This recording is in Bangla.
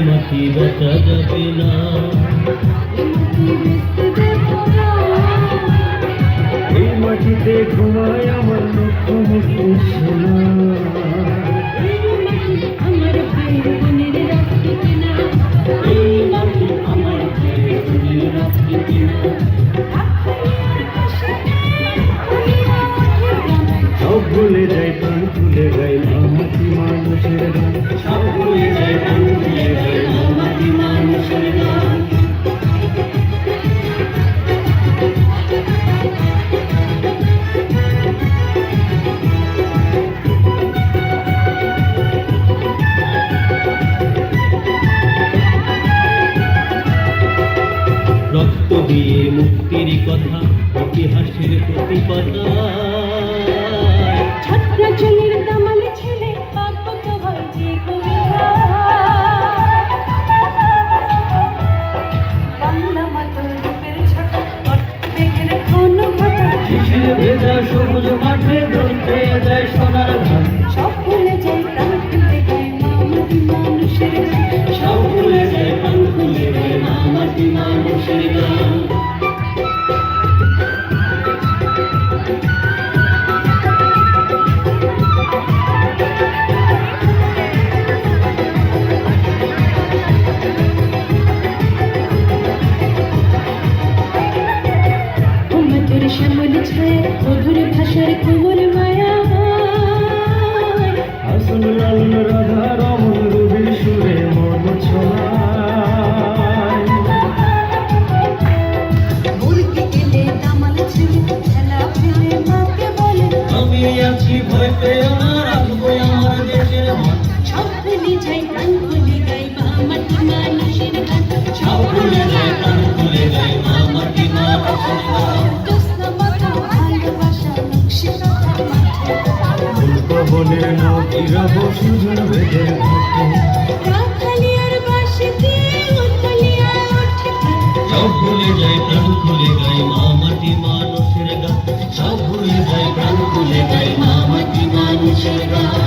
মাটি বেচা যাবে না। এই মাটিতে ঘুমায় আমার লক্ষ্য সোনা। আমার ভাইয়ের বোনের রাখতে কিনা, এই মাটি আমার ভাইয়ের বোনের রাখতে কিনা। সব ভুলে যাই প্রাণ ভুলে যাই মাটি মানুষের গান। সব ভুলে যাই প্রাণ ভুলে যাই মাটি মানুষের গান। রক্ত দিয়ে মুক্তির কথা ইতিহাসের প্রতি পাতায়। ছাত্রা চুলের দামালে ছেলে পাগল হয় যে কবিতা। বাংলা মাতার রূপের ছাতা, বেগের ঘন ঘটা। শিশির ভেজা সবুজ মাঠে ধরতে যায় সোনার ধান। সব ভুলে যাই প্রাণ ভুলে যাই মাটি মানুষের গান। সব ভুলে যায় প্রাণ ভুলে যায় মাটি মানুষের গান। শ্যামল ছায়া মধুর ভাষার কোমল মায়া। হাসন লাল রাধা রমন রবির সুরে মন ছড়ায়। মুরগি গেলে দামাল ছেলে খেলা ফেলে মাকে বলে, আমি আছি ভয় পেও না, রাখবো আমার দেশের মান। সব ভুলে যাই প্রাণ ভুলে গাই মাটি মানুষের গান। সব ভুলে যায় প্রাণ ভুলে যায় মাটি মানুষের গান। বনের নদী রব সুজন বেদের ঘটে। সব ভুলে যায় প্রাণ ভুলে গাই মাটি মানুষের গান। সব ভুলে যায় প্রাণ ভুলে গাই মাটি মানুষের গান।